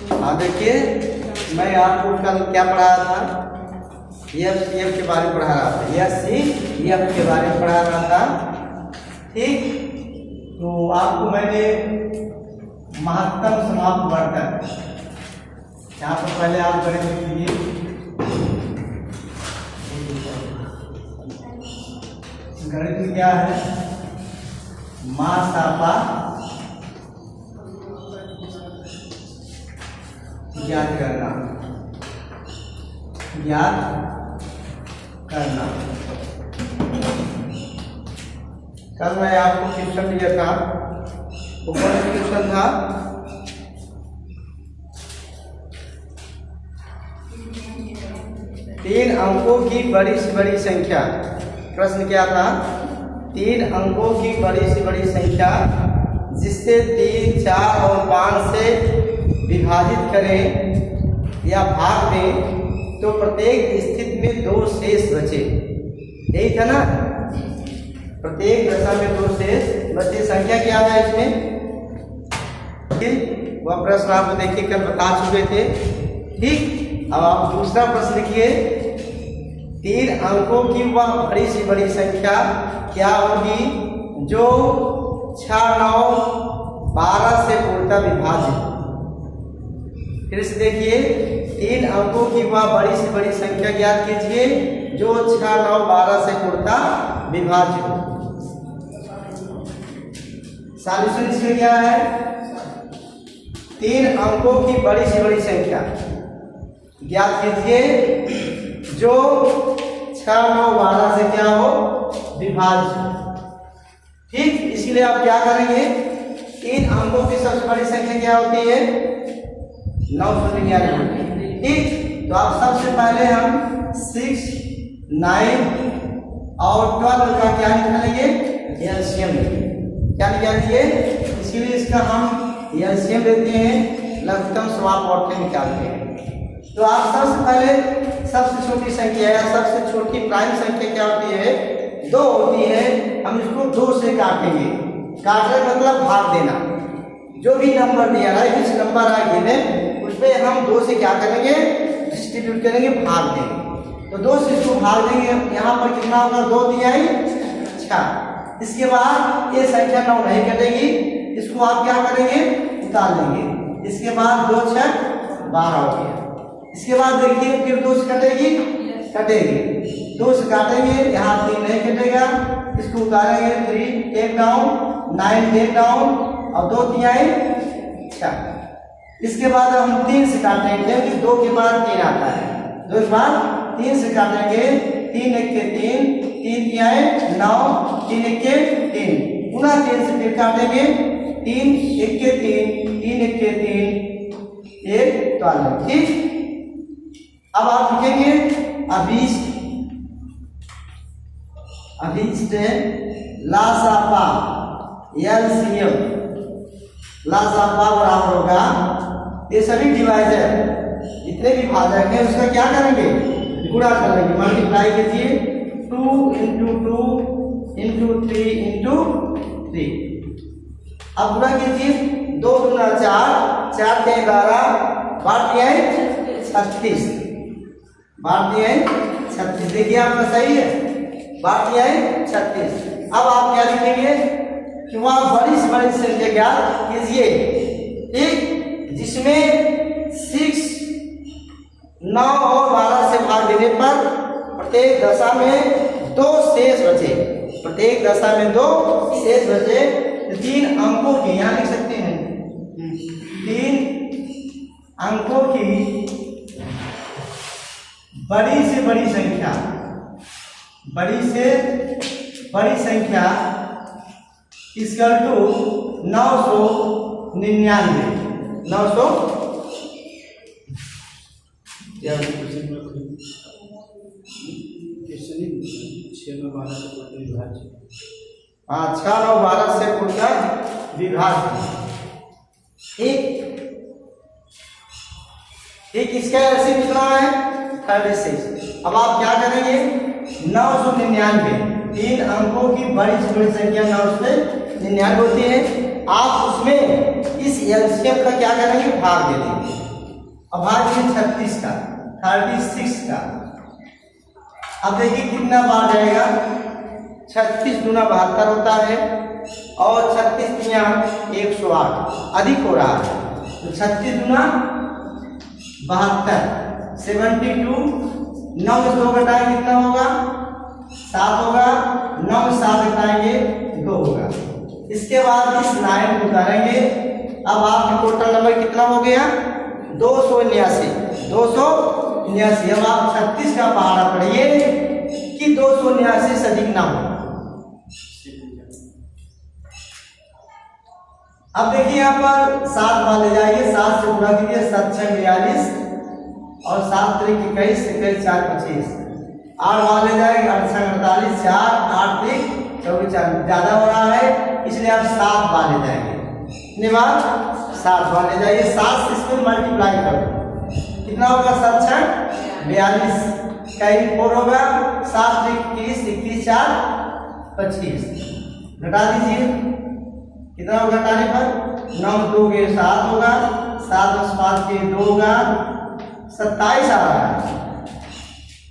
हाँ देखिए, मैं आपको कल क्या पढ़ाया था, एफ के बारे में पढ़ा रहा था, एफ के बारे में पढ़ा रहा था। ठीक, तो आपको मैंने महत्तम समाप्त वर्तन यहाँ पर पहले आप गणित लिख लीजिए। गणित में क्या है, मासापा ज्ञात करना, कल मैं आपको क्वेश्चन दिया था, ऊपर क्वेश्चन था 3 अंकों की बड़ी से बड़ी संख्या। प्रश्न क्या था, 3 अंकों की बड़ी से बड़ी संख्या जिससे 3, 4 और 5 से विभाजित करें या भाग दें तो प्रत्येक स्थिति में 2 शेष बचे। यही था ना, प्रत्येक दशा में 2 शेष बचे। संख्या क्या है इसमें, वह प्रश्न आप देखिए कल बता चुके थे। ठीक, अब आप दूसरा प्रश्न लिखिए, 3 अंकों की वह बड़ी से बड़ी संख्या क्या होगी जो 6, 9, 12 से पूर्णतः विभाजित। फिर से देखिए, 3 अंकों की वह बड़ी से बड़ी संख्या ज्ञात कीजिए जो 6, 9, 12 से पूर्णतः विभाजित हो। सॉल्यूशन इसमें क्या है, 3 अंकों की बड़ी से बड़ी संख्या ज्ञात कीजिए जो 6, 9, 12 से क्या हो, विभाजित। ठीक, इसलिए आप क्या करेंगे, 3 अंकों की सबसे बड़ी संख्या क्या होती है, 999। ठीक, तो आप सबसे पहले हम 6, 9 और 12 का क्या निकालेंगे, एलसीएम लेंगे। क्या निकालेंगे, इसीलिए इसका हम एलसीएम लेते हैं, लघुत्तम समापवर्तन निकालते हैं। तो आप सबसे पहले सबसे छोटी संख्या या सबसे छोटी प्राइम संख्या क्या होती है, 2 होती है। हम इसको 2 से काटेंगे। काटने मतलब भाग देना। जो भी नंबर दिया है, जिस नंबर आए गिने उसमें हम 2 से क्या करेंगे, डिस्ट्रीब्यूट करेंगे, भाग देंगे। तो 2 से इसको भाग देंगे, यहाँ पर कितना होगा, 2 दिया है 6। इसके बाद ये संख्या 9 नहीं कटेगी, इसको आप क्या करेंगे, उतार लेंगे। इसके बाद 2, 6, 12 हो गया। इसके बाद देखिए फिर 2 से कटेगी, 2 से काटेंगे, यहाँ 3 नहीं कटेगा, इसको उतारेंगे, 3 टेक डाउन, 9 टेक डाउन और 2 3 आए 6। इसके बाद हम 3 से काटेंगे, क्योंकि 2 के बाद 3 आता है, 2 के बाद 3 से काटेंगे, 3 1 के 3, 3 3 आए 9, 3 1 के 3, पुनः 3 से फिर काटेंगे, 3 1 के 3, 3 1 के 3, 1 12। ठीक, अब आप लिखेंगे अभीष्ट लासापा एलसीएम। लासापा बराबर होगा, ये सभी डिवाइजर जितने भी भाजक हैं उसका क्या करेंगे, गुणा कर लेंगे, मल्टीप्लाई कीजिए, 2 × 2 × 3 × 3। अब गुणा कीजिए, 2 × 4, 4 × 11, 36, 36। देखिए आपका सही है, 36। अब आप क्या लिखेंगे कि वह बड़ी से बड़ी संख्या ज्ञात कीजिए। ठीक, जिसमें 6, 9 और 12 से भाग देने पर प्रत्येक दशा में 2 शेष बचे। प्रत्येक दशा में 2 शेष बचे। 3 अंकों की, यहाँ लिख सकते हैं, 3 अंकों की बड़ी से बड़ी संख्या, इसका टू 999, 900 हाँ 6, 9, 12 से पूर्णतः विभाजित। ठीक, इसका ऐसे कितना है, 36। अब आप क्या करेंगे, 999, 3 अंकों की बड़ी से बड़ी संख्या 999 होती है। आप उसमें इस एलसीएम का क्या करेंगे, भाग दे देंगे। अब भागिए 36 का, 36 का। अब देखिए कितना बार जाएगा, 36 दूना 72 होता है और 36 तिया 108, अधिक हो रहा है। तो 36 दूना 72, 72, 9 में 2 घटाएंगे कितना होगा, 7 होगा, 9 में 7 घटाएंगे 2 होगा। इसके बाद इस 9 को उतारेंगे। अब आपका टोटल नंबर कितना हो गया, 279, 279। अब आप 36 का पहाड़ा पढ़िए कि 279 से अधिक ना हो। अब देखिए यहाँ पर 7 बार ले जाइए, 7 से गुणा कीजिए, 7 6 42 और 7 3 21, 21 4 25। 8 बार ले जाएंगे, 8 6 48, 4 8 3 24, ज्यादा हो रहा है इसलिए आप 7 बार ले जाएंगे। कितने बार, 7 बार ले जाइए। 7 से इसमें मल्टीप्लाई करो, कितना होगा, 7 6 42 का 4 होगा, 7 21 21 4 25। घटा दीजिए, कितना होगा घटाने पर, 9 2 के 7 होगा, 7 5 के 2 होगा, 27 आ रहा है।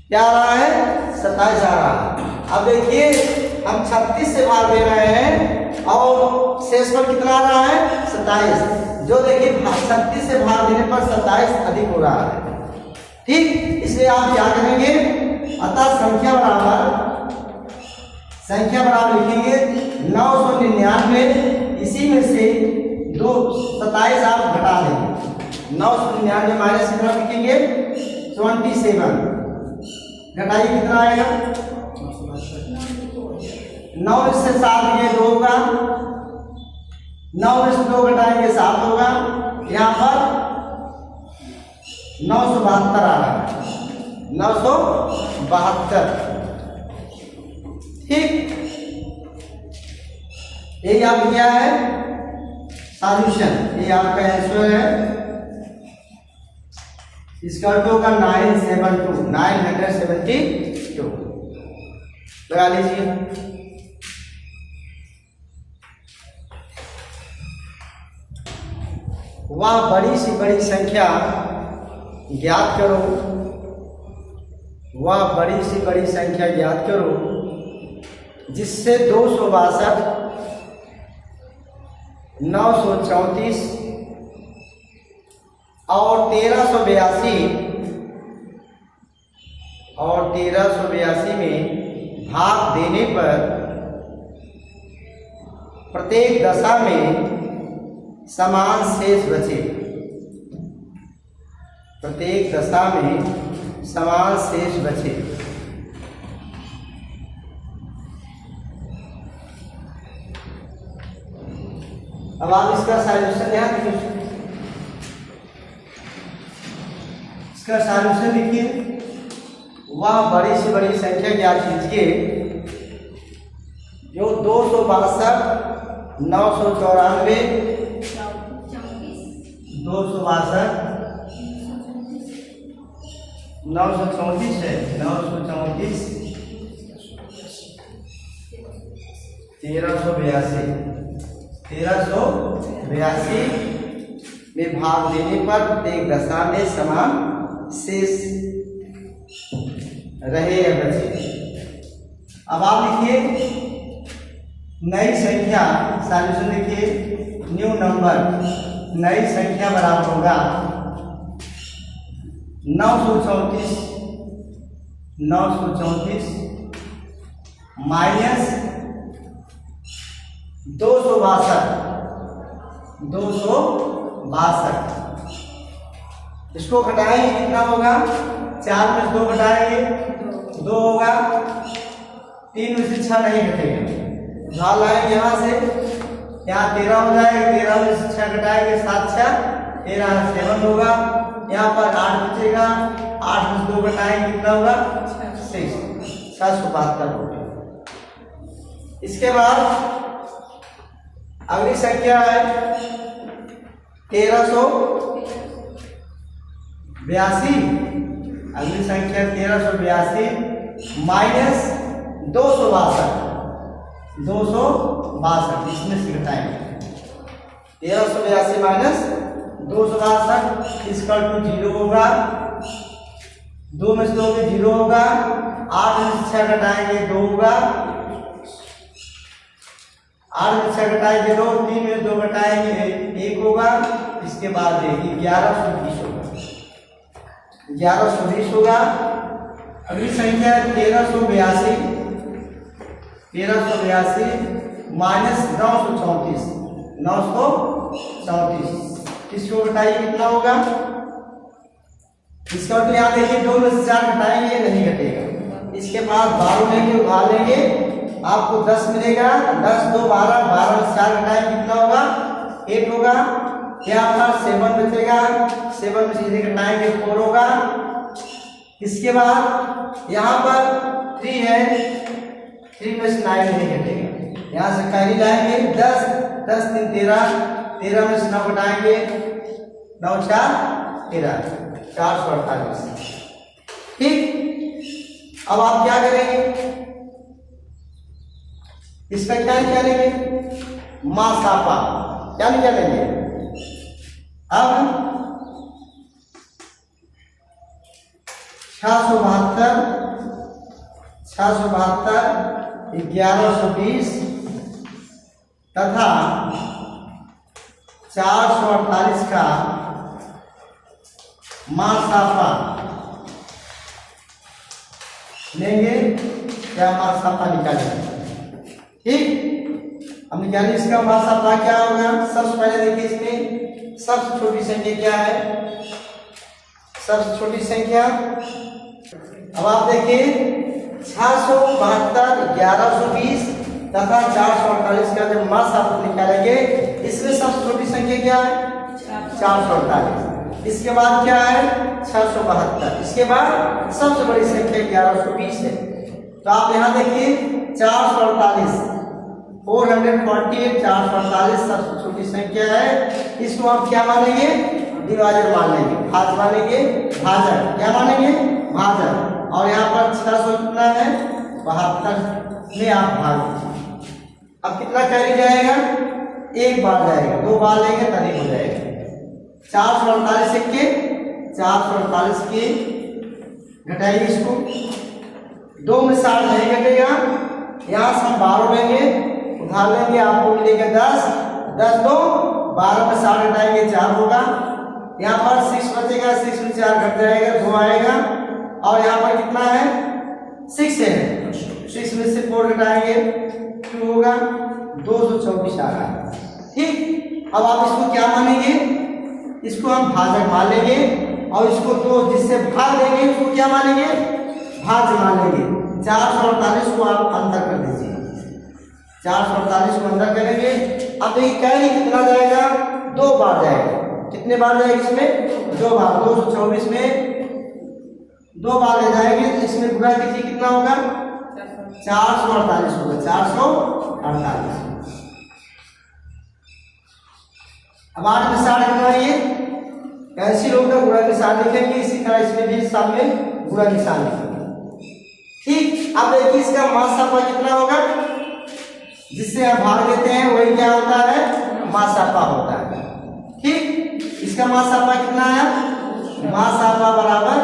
क्या आ रहा है, 27 आ रहा है। अब देखिए हम 36 से भाग दे रहे हैं और शेष पर कितना आ रहा है, 27। जो देखिए 36 से भाग देने पर 27 अधिक हो रहा है, ठीक। इसलिए आप क्या करेंगे, अतः संख्या बराबर लिखेंगे 999। इसी में से 27 आप घटा देंगे, 999 माइनस कितना लिखेंगे, 27। घटाइए कितना आएगा, 9 से 7 ये 2 होगा, 9 से 2 घटाएंगे 7 होगा। यहाँ पर 972 आ रहा है, 972, ठीक। यही आप क्या है सॉल्यूशन, ये आपका आंसर है। इसका अर्थ होगा 972 लगा लीजिए। वह बड़ी सी बड़ी संख्या ज्ञात करो, वह बड़ी सी बड़ी संख्या ज्ञात करो जिससे 262, 934 और 1382 में भाग देने पर प्रत्येक दशा में समान शेष बचे, प्रत्येक दशा में समान शेष बचे। अब आप इसका सॉल्यूशन यहाँ लिखिए, इसका सॉल्यूशन लिखिए। वह बड़ी से बड़ी संख्या ज्ञात कीजिए जो 262, 994, 262, 934 है, 934, 1382 में भाग देने पर प्रत्येक दशा में समान शेष रहे या बचे। अब आप लिखिए नई संख्या, सॉल्यूशन लिखिए, न्यू नंबर, नई संख्या बराबर होगा 934 माइनस 262। इसको घटाएंगे कितना होगा, 4 में 2 घटाएंगे 2 होगा, 3 में से 6 नहीं घटेगा, ढाल आएंगे यहाँ से, यहाँ 13 हो जाएगा, 13 में से 6 घटाएंगे 7 6 13 7 होगा, यहाँ पर 8 बचेगा, 8 में 2 घटाएंगे कितना होगा, 772 होगा। इसके बाद अगली संख्या है 1382, अगली संख्या 1382 माइनस 262, इसमें से घटाएंगे 1382 माइनस 262 इसका 0 होगा, 2 में से 2 में 0 होगा, 8 में से 6 घटाएंगे 2 होगा, 8 में 6 घटाएंगे 2, 3 में 2 घटाएंगे 1 होगा, इसके बाद 1120 होगा, 1120 होगा। अगली संख्या है 1382, 1382 माइनस 934, 934 इसको घटाइए कितना होगा, इसका मतलब यहाँ देखिए 2 में से 4 घटाएंगे नहीं घटेगा, इसके बाद 12 लेंगे उधार लेंगे आपको 10 मिलेगा, 10 2 12, 12 में 4 घटाएंगे कितना होगा 8 होगा, यहाँ पर 7 बचेगा, 7 में से घटाएंगे 4 होगा, इसके बाद यहाँ पर 3 है, 3 में से 9 नहीं घटेगा, यहाँ से कैरी लाएंगे 10, 10 3 13, 13 में से 9 घटाएंगे 9 4 13, 448। ठीक, अब आप क्या करेंगे, इसका क्या निकालेंगे, मासापा क्या निकालेंगे, अब 672, 1120 तथा 448 का मासापा लेंगे, क्या मासापा निकालेंगे। ठीक, अब निकालिए इसका मासापा क्या होगा। सबसे पहले देखिए इसमें सबसे छोटी संख्या क्या है, सबसे छोटी संख्या, अब आप देखिए 672, 1120 तथा 448 का जब मासापा निकालेंगे, इसमें सबसे छोटी संख्या क्या है 448, इसके बाद क्या है 672, इसके बाद सबसे बड़ी संख्या 1120 है। तो आप यहाँ देखिए 448, 448, 448 सबसे छोटी संख्या है, इसको आप क्या मानेंगे, डिवाइजर मान लेंगे, भाज मानेंगे, भाजक क्या मानेंगे, भाजक। और यहाँ पर 600 कितना है 72 में आप भाग दीजिए। अब कितना कैरी जाएगा, एक बार जाएगा, 2 बार लेंगे तभी हो जाएगा। 448 के 448 के घटाइए इसको, 2 में 60 नहीं घटेगा, यहाँ से हम 12 लेंगे उधार लेंगे, आपको मिलेगा 10, 10 2 12 में 60 घटाएंगे 4 होगा, यहाँ पर 6 बचेगा, 6 में 4 घट जाएगा 2 आएगा, और यहाँ पर कितना है 6 है, 6 में से 4 घटाएंगे 2 होगा, 224 आ रहा है। ठीक, अब आप इसको क्या मानेंगे, इसको हम भाजक मान लेंगे, और इसको 2 जिससे भाग देंगे उसको क्या मानेंगे, भाज्य मान लेंगे। 448 को आप अंतर कर दीजिए, 448 को अंतर करेंगे। अब ये कैरी कितना जाएगा, 2 बार जाएगा, कितने बार जाएगा इसमें 2 बार, 224 में 2 बार ले जाएंगे, तो इसमें गुणा कीजिए कितना होगा 448 होगा, 448। अब 8 में 60 घटाइए, कैंसिल होगा, गुणा के साथ लिखेंगे, इसी तरह इसमें भी सामने गुणा के साथ लिखेंगे। ठीक, अब देखिए इसका मासापा कितना होगा, जिससे हम भाग लेते हैं वही क्या होता है मासापा होता है। ठीक, इसका मासापा कितना है, मासापा बराबर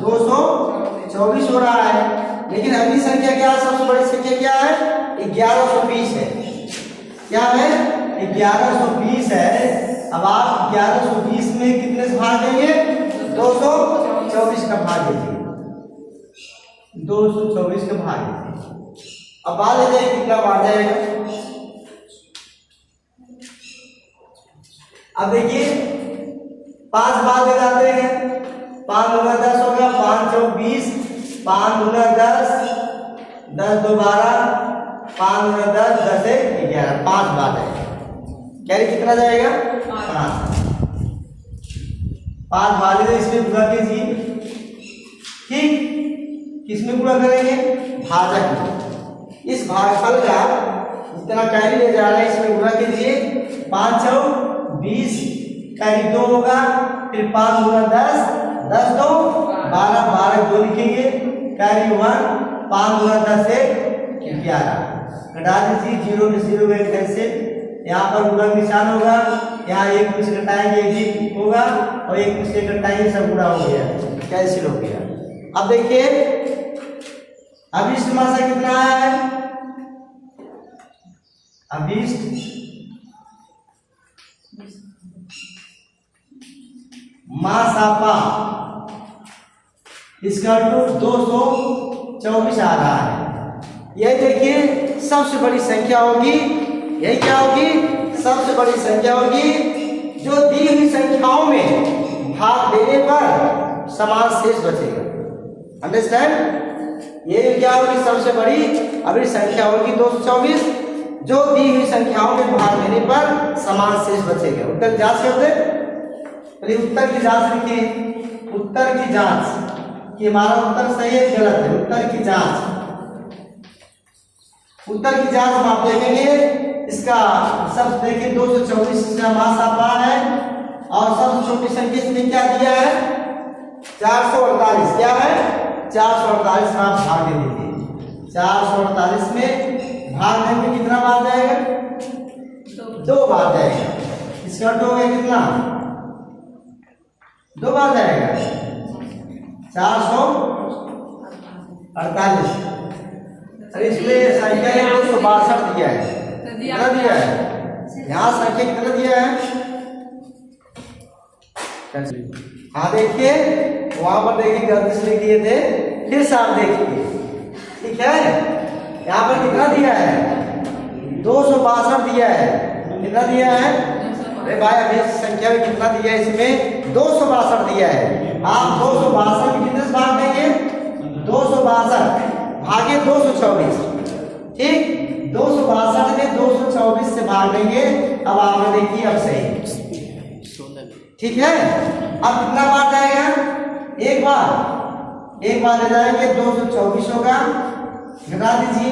224 हो रहा है। लेकिन अगली संख्या क्या है, सबसे बड़ी संख्या क्या है 1120 है, क्या है 1120 है। अब आप 1120 में कितने से भाग देंगे, 224 का भाग दीजिए, 224 का भाग दीजिए। अब बात ले जाए कितना बाढ़ जाएगा। अब देखिए 5 बार ले जाते हैं, 5 गुना 10 होगा, 5 चौक 20, 5 गुना 10, 10 2 12, 5 गुना 10, 10 1 11, 5 बार है। कैरी कितना जाएगा 5 बार ले, इसमें गुणा कीजिए। ठीक, किसमें गुणा करेंगे, भाजक। इस भागफल का जितना कैरी ले जा रहा है इसमें गुणा कीजिए, 5 चौक 20, कैरी 2 होगा, फिर 5 गुना 10, 10 2 12, 12 2 लिखेंगे, कैरी 1, 5 गुना 10 1 11, घटा दीजिए, 0 में 0 गए कैसे, यहाँ पर गुणा निशान होगा, यहाँ एक कुछ घटाएंगे एक भी होगा और एक कुछ से घटाएंगे सब गुणा हो गया, कैंसिल हो गया। अब देखिए अभिष्ट मात्रा कितना है, अभिष्ट मासापा इसका 224 आ रहा है। यह देखिए सबसे बड़ी संख्या होगी, यही क्या होगी, सबसे बड़ी संख्या होगी जो दी हुई संख्याओं में भाग देने पर समान शेष बचेगा। अंडरस्टैंड, ये क्या होगी, सबसे बड़ी अभी संख्या होगी 224 जो दी हुई संख्याओं में भाग देने पर समान शेष बचेगा। उत्तर की जांच करते, उत्तर की जांच लिखिए, उत्तर की जांच कि हमारा उत्तर सही है गलत है। उत्तर की जांच, उत्तर की जांच में आप देखेंगे इसका सब देखिए 224 का मासापा है और सबसे छोटी संख्या इसमें क्या दिया है 448, क्या है 448 में आप भाग दे दीजिए। 448 में भाग देंगे कितना बार जाएगा, 2 बार जाएगा। इसका टो है कितना, 2 बार जाएगा 448। अरे इसमें संख्या 262 दिया है, कितना दिया है, यहाँ संख्या कितना दिया है। हाँ देखिए वहां पर देखिए गलती से लिख दिए थे, फिर से आप देखिए, ठीक है। यहाँ पर कितना दिया है 262 दिया है, कितना दिया है, अरे भाई अभी संख्या में कितना दिया है, इसमें 262 दिया है। आप 262 कितने से भाग देंगे, 262 भागे 224, ठीक, 262 में 224 से भाग देंगे। अब आपने देखिए अब सही, ठीक है। अब कितना बार जाएगा, एक बार ले जाएंगे 224 होगा, घटा दीजिए।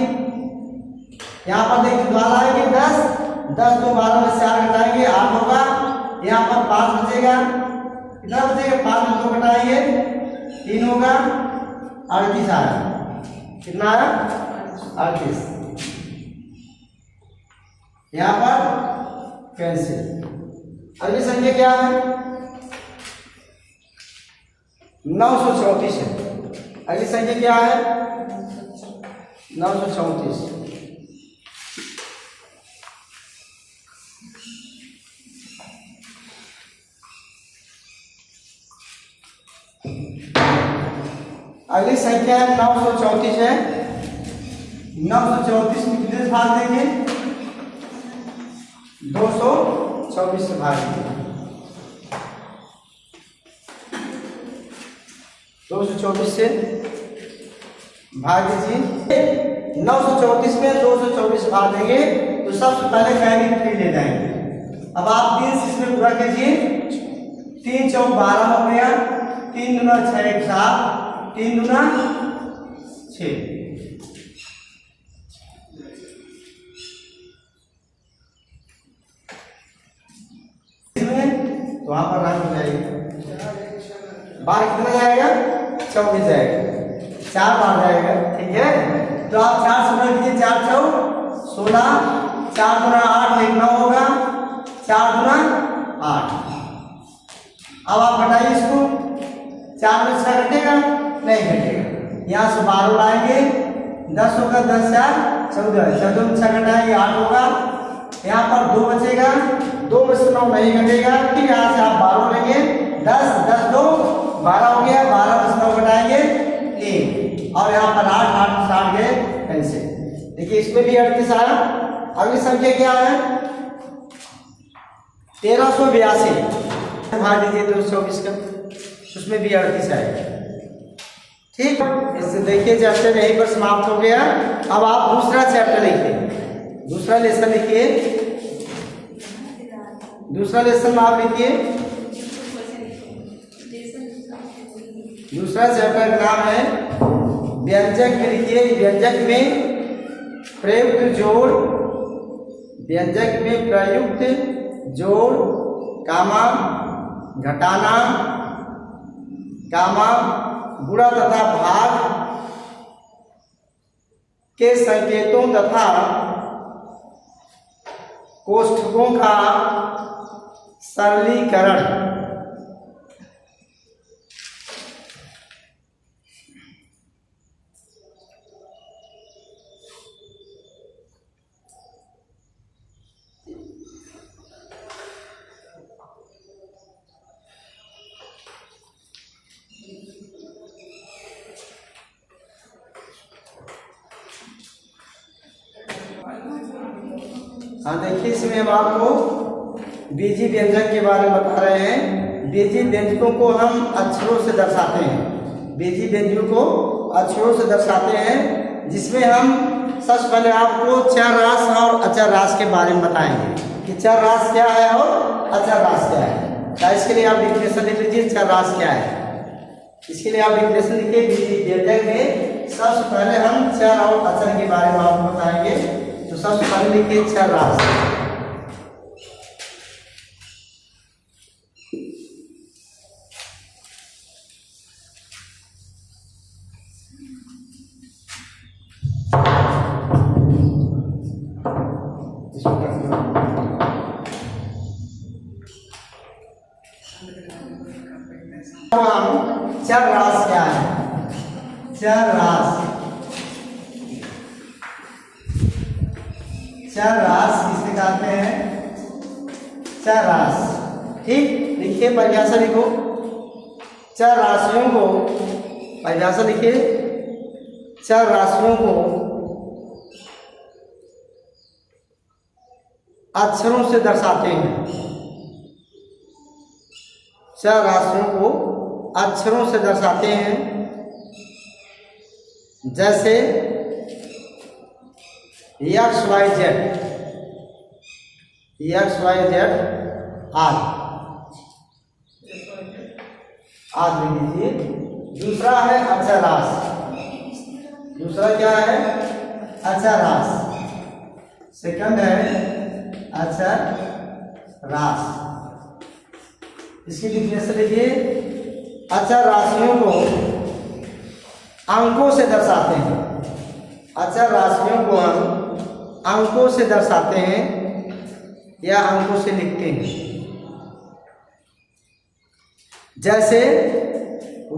यहाँ पर देखिए द्वारा आएंगे 10 2 12 में 4 घटाएंगे 8 होगा, यहाँ पर 5 बचेगा, कितना बचेगा 5 में 2 घटाएंगे 3 होगा, 38 आया, कितना आया 38। यहाँ पर कैंसिल। अगली संख्या क्या है 934 है। अगली संख्या क्या है 934। अगली संख्या 934 है। 934 में कितने से भाग देंगे, 224 से भाग देंगे, 224 से भाग दीजिए। 934 में 224 भाग देंगे तो सबसे पहले कैरी 3 ले जाएंगे। अब आप 3 से इसमें पूरा कीजिए, 3 चौक 12 हो गया, 3 दूना 6 1 7, 3 दूना 6। तो वहां पर रंग हो जाएगा, बार कितना जाएगा 24 जाएगा, 4 बार जाएगा, ठीक है। तो आप 4 से गुणा कीजिए, 4 चौक 16, 4 दूना 8 एक 9 होगा, 4 दूना 8। अब आप घटाइए इसको, 4 में 6 घटेगा नहीं घटेगा, यहाँ से 12 लाएंगे 10 होगा, 10 4 14, 14 में 6 घटाएंगे 8 होगा, यहाँ पर 2 बचेगा, 2 में से 9 नहीं घटेगा, फिर यहाँ से आप 12 लेंगे, 10 10 2 12 हो गया, 12 में से 9 घटाएंगे 3 और यहाँ पर 8 8 60 गए कैंसिल। देखिए इसमें भी 38 आया। अगली संख्या क्या है 1382, भाग दीजिए 224 का, उसमें भी 38 आएगा, ठीक। इससे देखिए चैप्टर यहीं पर समाप्त हो गया। अब आप दूसरा चैप्टर लिखिए, दूसरा लेसन लिखिए, दूसरा लेसन आप लिखिए। दूसरा चैप्टर का नाम है व्यंजक में लिखिए, व्यंजक में प्रयुक्त जोड़, व्यंजक में प्रयुक्त जोड़, कामा घटाना, कामा गुणा तथा भाग के संकेतों तथा कोष्ठकों का सरलीकरण। हाँ देखिए, इसमें हम आपको बीजी व्यंजन के बारे में बता रहे हैं। बीजी व्यंजकों को हम अक्षरों से दर्शाते हैं। बीजी व्यंजकों को अक्षरों से दर्शाते हैं, जिसमें हम सबसे पहले आपको चर रास और अचर रास के बारे में बताएंगे कि चर रास क्या है और अचर रास क्या है। तो इसके लिए आप डिफिनेशन लिख लीजिए, चर रास क्या है। इसके लिए आप डिफिनेशन लिखिए बीजी व्यंजक में। सबसे पहले हम चर और अचर के बारे में आपको बताएंगे। तो सबसे पहले लिखिए चर रास। चर रास क्या है? चर रास, चर रास किसे कहते हैं? चर रास। ठीक, लिखिए परिभाषा लिखो। चर राशियों को, परिभाषा लिखिए, चर राशियों को अक्षरों से दर्शाते हैं। चर राशियों को अक्षरों से दर्शाते हैं, जैसे X Y Z, X Y Z आदि आदि लीजिए। दूसरा है अचर रास। दूसरा क्या है? अचर रास। सेकंड है अचर रास। इसकी डिफिनेशन लिखिए। अचर राशियों को अंकों से दर्शाते हैं। अचर राशियों को हम अंकों से दर्शाते हैं या अंकों से लिखते हैं। जैसे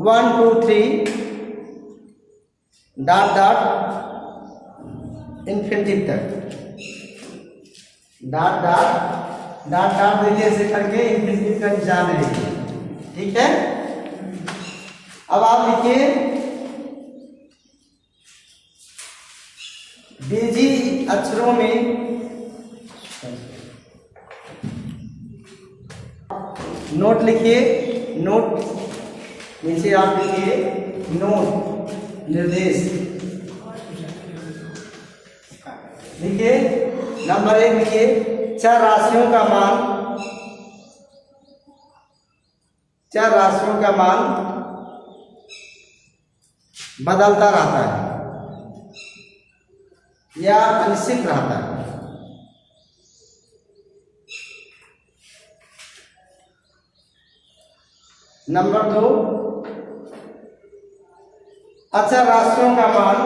1 2 3 डॉट डॉट इन्फिनिटी तक, डॉट डॉट डॉट डॉट देखिए ऐसे करके इन्फिनिटी का निशान है। ठीक है, अब आप लिखिए बीजी अक्षरों में नोट लिखिए। नोट नीचे आप लिखिए नोट, निर्देश लिखिए। नंबर 1 लिखिए चर राशियों का मान, चर राशियों का मान बदलता रहता है या अनिश्चित रहता है। नंबर 2, अचर राशियों का मान,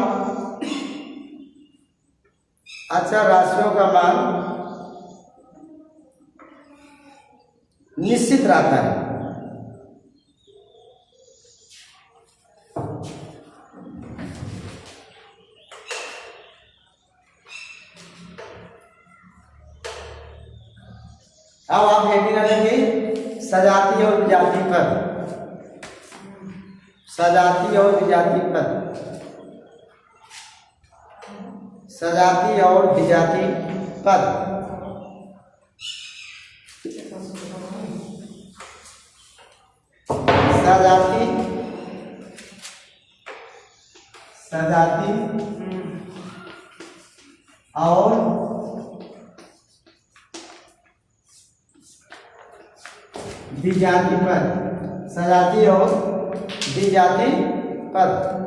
अचर राशियों का मान निश्चित रहता है। अब आप हेडिंग रखेंगे सजाती और विजातीय पद, सजाती और विजातीय पद, सजाती और विजातीय पद। सजाती, सजाती और विजातीय पद, सजाती और विजातीय पद।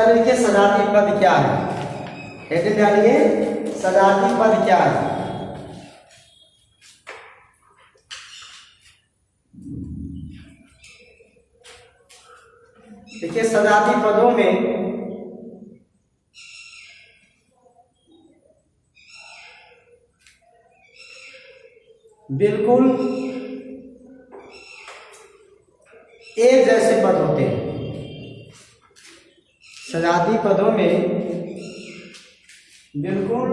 लिखिए सजातीय पद क्या है? हेडिंग डालिए सजाती पद क्या है। देखिए सजाती पदों में बिल्कुल एक जैसे पद होते हैं। सजाती पदों में बिल्कुल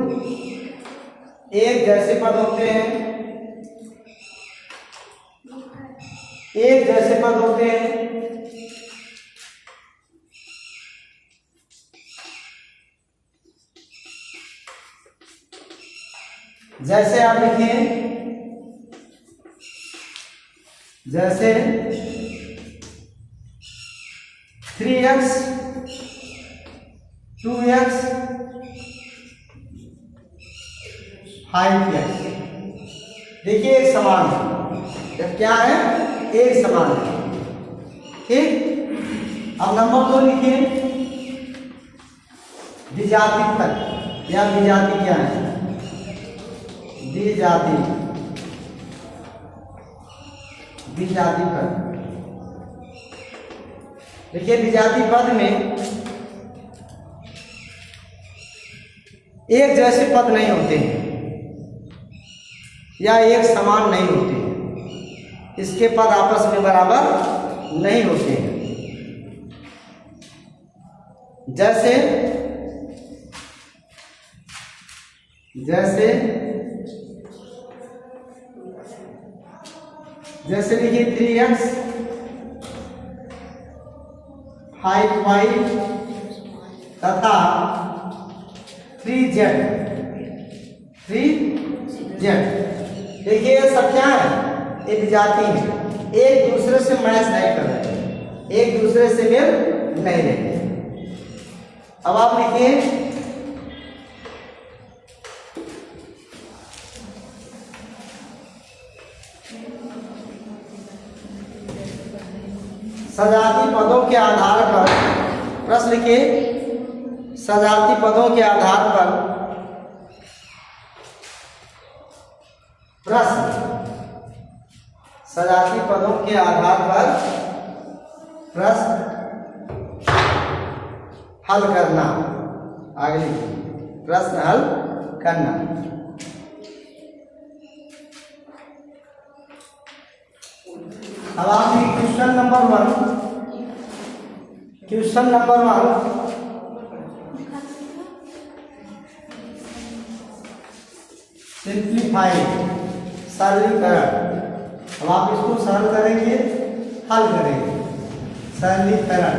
एक जैसे पद होते हैं, एक जैसे पद होते हैं। जैसे आप लिखिए, जैसे 3x 2x 5x, देखिए एक समान है। जब क्या है, एक समान है। ठीक, अब नंबर 2 लिखिए द्विजाति पद या द्विजाति क्या है, द्विजाति, द्विजाति पद। देखिए द्विजाति पद में एक जैसे पद नहीं होते हैं या एक समान नहीं होते हैं, इसके पद आपस में बराबर नहीं होते हैं। जैसे जैसे जैसे देखिए 3x 5y तथा 3z 3z, देखिए ये सब क्या है, ये विजाती है, एक दूसरे से मैच नहीं कर रहे, एक दूसरे से मेल नहीं रहे। अब आप लिखिए सजाती पदों के आधार पर, प्रश्न लिखिए सजाती पदों के आधार पर प्रश्न, सजाती पदों के आधार पर प्रश्न हल करना। आगे लिखिए प्रश्न हल करना। अब आप question number 1, question number 1 simplify, सरलीकरण। अब आप इसको सरल करेंगे, हल करेंगे, सरलीकरण,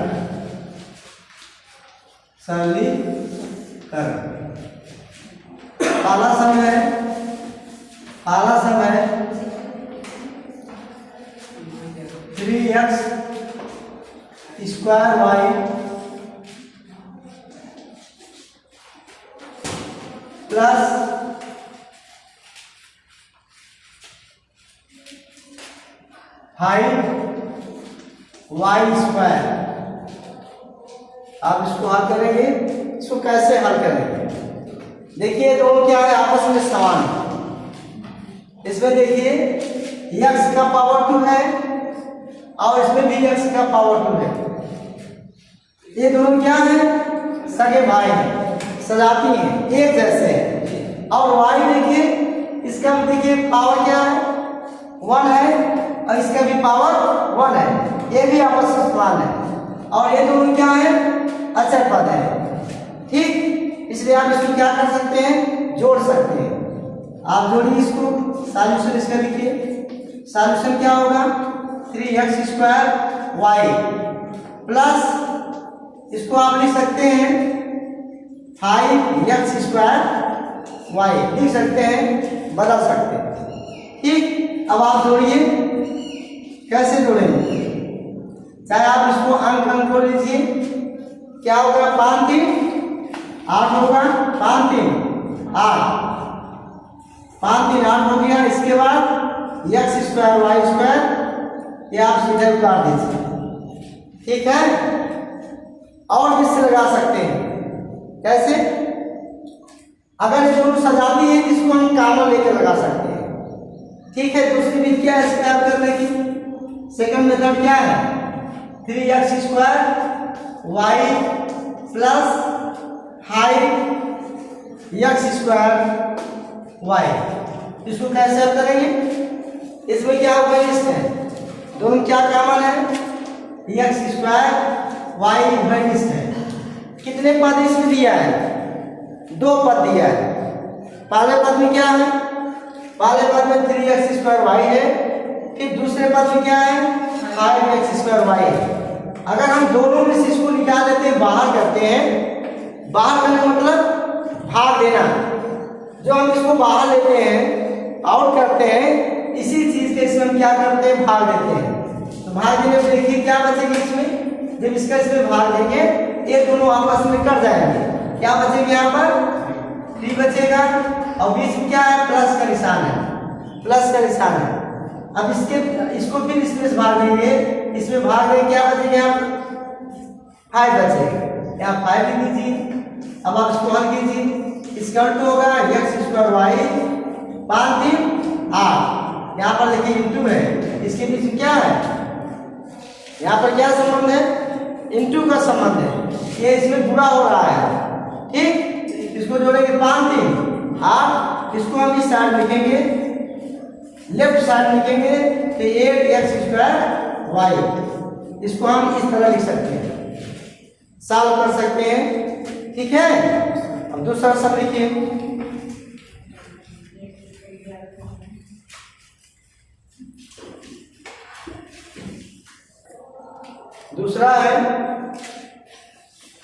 सरलीकरण। पहला सम है, पहला सम है 3x square y plus 5y square. आप इसको हल करेंगे, इसको कैसे हल करेंगे, देखिए दोनों क्या है, आपस में समान है। इसमें देखिए x का पावर 2 है और इसमें भी x का पावर 2 है। ये दोनों क्या है, सगे भाई हैं, सजाती हैं, एक जैसे हैं। और y देखिए, इसका भी देखिए पावर क्या है, 1 है और इसका भी पावर 1 है, ये भी आपस में समान है। और ये दोनों क्या है, अचर पद है। ठीक, इसलिए आप इसको क्या कर सकते हैं, जोड़ सकते हैं। आप जोड़िए इसको, सॉल्यूशन इसका लिखिए, सॉल्यूशन क्या होगा 3x स्क्वायर y प्लस इसको आप लिख सकते हैं 5x स्क्वायर y, लिख सकते हैं, बदल सकते हैं। ठीक, अब आप जोड़िए, कैसे जोड़ेंगे, चाहे आप इसको अंक को लीजिए, क्या होगा 5 3 8 होगा, 5 3 8, 5 3 8 हो गया। इसके बाद x स्क्वायर y स्क्वायर ये आप सीधे उतार दीजिए। ठीक है, और किससे लगा सकते हैं, कैसे, अगर ये दोनों सजाती है तो इसको हम कॉमन लेकर लगा सकते हैं। ठीक है, दूसरी विधि क्या है इसका याद करने की? सेकंड मेथड क्या है? 3x² y plus 5x² y। इसको कैसे हल करेंगे? इसमें क्या वेरिएंट है? दोनों क्या कॉमन है? x² y वेरिएंट है। कितने पद इसमें दिया है? 2 पद दिया है। पहले पद में क्या है? पहले पद में 3x² y है, फिर दूसरे पद में क्या है? 5x² y है। अगर हम दोनों में से इसको निकाल लेते हैं, बाहर करते हैं, बाहर करने मतलब भाग देना, जो हम इसको बाहर लेते हैं, आउट करते हैं, इसी चीज के इसमें हम क्या करते हैं? भाग देते हैं। तो भाग देने में देखिए क्या बचेगा इसमें? जब इसका इसमें भाग देंगे, ये दोनों आपस में कट जाएंगे। क्या बचेगा? यहाँ पर 3 बचेगा, और बीच में क्या है? प्लस का निशान है, प्लस का निशान है। अब इसको फिर इसमें भाग देंगे, इसमें भाग देंगे, क्या बचेगा? यहाँ 5 बचेगा, यहाँ 5 लिख दीजिए। अब आप इसको हल कीजिए, इसका उल्टा होगा x² y 5 3 8। यहाँ पर देखिए इंटू है, इसके बीच में क्या है? यहाँ पर क्या संबंध है? इंटू का संबंध है, ये इसमें बुरा हो रहा है। ठीक, इसको जोड़ेंगे 5 3 8, इसको हम इस साइड लिखेंगे, लेफ्ट साइड लिखेंगे तो 8x² y। इसको हम इस तरह लिख सकते हैं, सॉल्व कर सकते हैं। ठीक है, अब दूसरा सब लिखिए। दूसरा है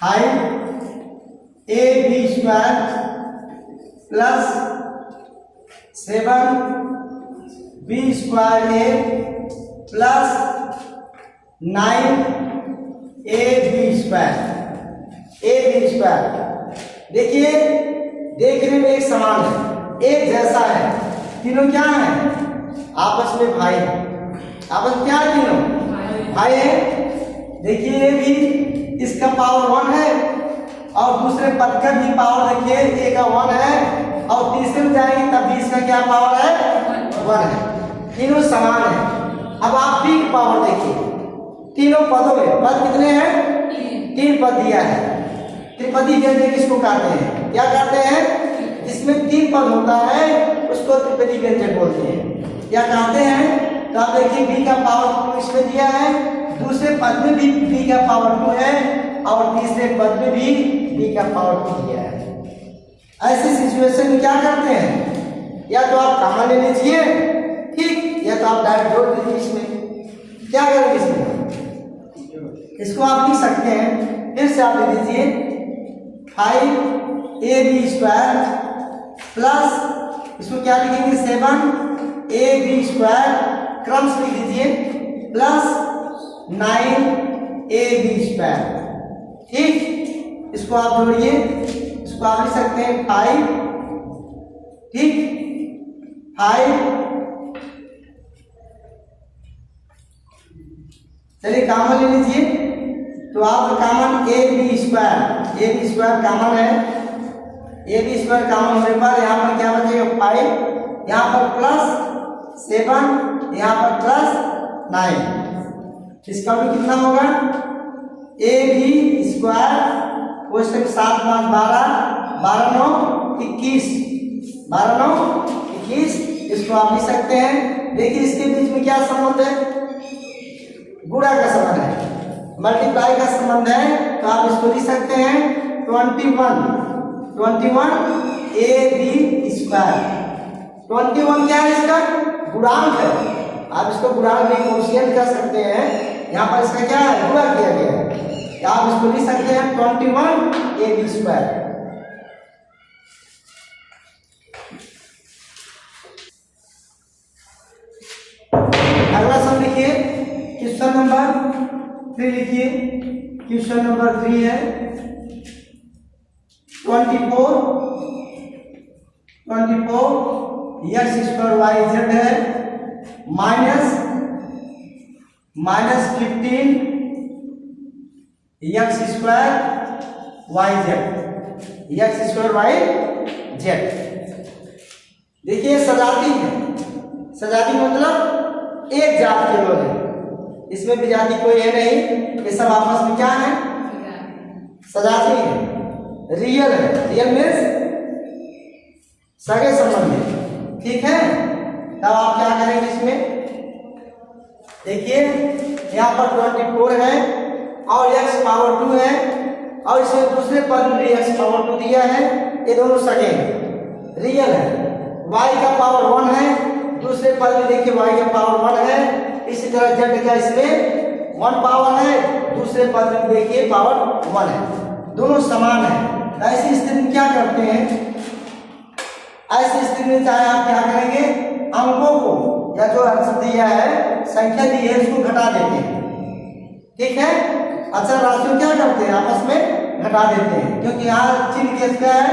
5ab² plus 7b² plus 9ab²। देखिए, देखने में एक समान है, एक जैसा है, तीनों क्या है? आपस में भाई है। आपस में क्या है? तीनों भाई है। देखिए, ये भी इसका पावर 1 है, और दूसरे पद का भी पावर देखिए a का 1 है, और तीसरे में जाएंगे तब भी इसका क्या पावर है? 1 है। तीनों समान है। अब आप b की पावर देखिए, तीनों पदों में पद कितने हैं? 3 पद दिया है। त्रिपदी व्यंजक किसको कहते हैं? क्या कहते हैं? जिसमें 3 पद होता है उसको त्रिपदी व्यंजक बोलते हैं। क्या कहते हैं? तो आप देखिए b का पावर 2 इसमें दिया है, दूसरे पद में भी b का पावर 2 है, और तीसरे पद में भी b का पावर 2 दिया है। ऐसी सिचुएशन में क्या करते हैं? या तो आप कॉमन ले लीजिए, ठीक, या तो आप डायरेक्ट जोड़ दीजिए। इसमें क्या करेंगे? इसमें इसको आप लिख सकते हैं, फिर से आप लिख दीजिए 5ab² प्लस, इसको क्या लिखेंगे? 7ab² क्रम से लिख दीजिए, प्लस 9ab²। ठीक, इसको आप जोड़िए, इसको आप लिख सकते हैं 5, ठीक, 5, चलिए कॉमन ले लीजिए। तो आप कॉमन ab² कॉमन है, ab² कॉमन होने पर यहाँ पर क्या बचेगा? 5, यहाँ पर प्लस 7, यहाँ पर प्लस 9। इसका भी कितना होगा? ab² वो 7 5 12 12 9 21, 12 9 21। इसको आप लिख सकते हैं। देखिए, इसके बीच में क्या संबंध है? गुणा का संबंध है, मल्टीप्लाई का संबंध है। तो आप इसको लिख सकते हैं 21 ab²। 21 क्या है? इसका गुणांक है। आप इसको गुणांक में कोशिएंट कर सकते हैं। यहाँ पर इसका क्या है? गुणा किया गया है। आप इसको लिख सकते हैं 21 ab²। अगला सम लिखिए, क्वेश्चन नंबर 3 लिखिए। क्वेश्चन नंबर 3 है 24 x² yz है minus 15 x² yz। x² Z. देखिए सजाती है, सजाती मतलब एक जात के लोग हैं, इसमें विजाति कोई है नहीं, ये सब आपस में क्या है, सजाती है, रियल है, रियल मीन्स सगे संबंधी। ठीक है, तब आप क्या करेंगे इसमें, देखिए यहाँ पर 24 है और x पावर 2 है और इसमें दूसरे पद में भी x पावर 2 दिया है, ये दोनों सगे रियल है। y का पावर 1 है, दूसरे पद में देखिए y का पावर 1 है, इसी तरह z का इसमें 1 पावर है, दूसरे पद में देखिए पावर 1 है, दोनों समान है। ऐसी स्थिति में क्या करते हैं, ऐसी स्थिति में चाहे आप क्या करेंगे, अंकों को या जो आंसर दिया है, संख्या दी है, उसको घटा देते हैं। ठीक है, अचर राशि को क्या करते हैं, आपस में घटा देते हैं, क्योंकि यहाँ चिन्ह किसका है,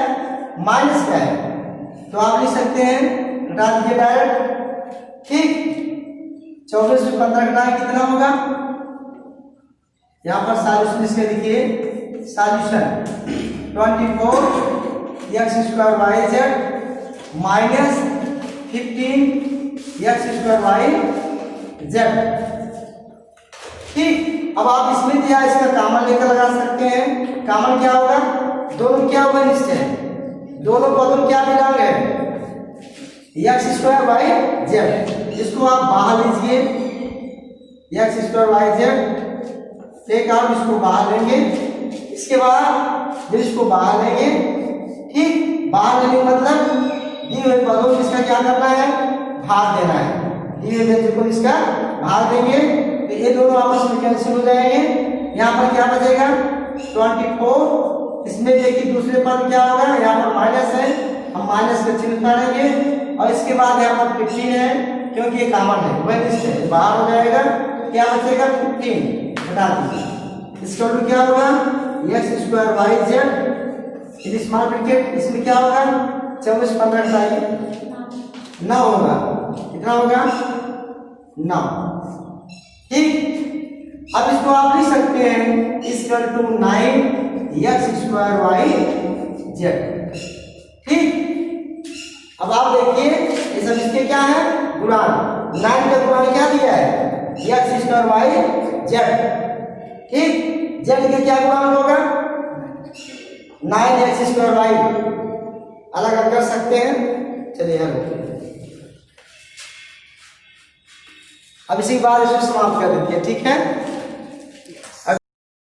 माइनस का है, तो आप लिख सकते हैं घटा दीजिए डायरेक्ट। ठीक, 24 में 15 घटाएं कितना होगा, यहाँ पर सॉल्यूशन इसके लिखिए, solution 24 X square Y Z minus 15 X square Y Z. ठीक, अब आप इसमें दिया इसका कॉमन लेकर लगा सकते हैं, कॉमन क्या होगा, दोनों क्या होगा निश्चय, दोनों पदों क्या मिलाएंगे, एक्स स्क्वायर वाई जेड, इसको आप बाहर लीजिए, एक्स स्क्वायर वाई जेड, एक आप इसको बाहर लेंगे, इसके बाद फिर इसको बाहर लेंगे। ठीक, बाहर लेने मतलब दिए हुए पदों को इसका क्या करना है, भाग देना है, दिए हुए व्यंजक को इसका भाग देंगे, तो ये दोनों आपस में कैंसिल हो जाएंगे। यहाँ पर क्या बचेगा 24, इसमें देखिए दूसरे पद क्या होगा, यहाँ पर माइनस है, हम माइनस का चिन्ह उतारेंगे और इसके बाद यहाँ पर 15 है, क्योंकि ये कॉमन है, वह निश्चय बाहर हो जाएगा, क्या बचेगा 15 घटा दीजिए, इसका उल्टा क्या होगा, X square Y Z small bracket, इसमें क्या होगा 24 15 घटाइए 9 होगा, कितना होगा 9। ठीक, अब इसको आप लिख सकते हैं equal to 9 X square Y Z. ठीक, अब आप देखिए ये सब इसके क्या है, गुणान, 9 का गुणान क्या दिया है, एक्स स्क्वायर वाई जेड। ठीक, जेड के क्या गुणान होगा 9 एक्स स्क्वायर वाई, अलग अलग कर सकते हैं। चलिए अब इसी के बाद इसको समाप्त कर देते हैं। ठीक है।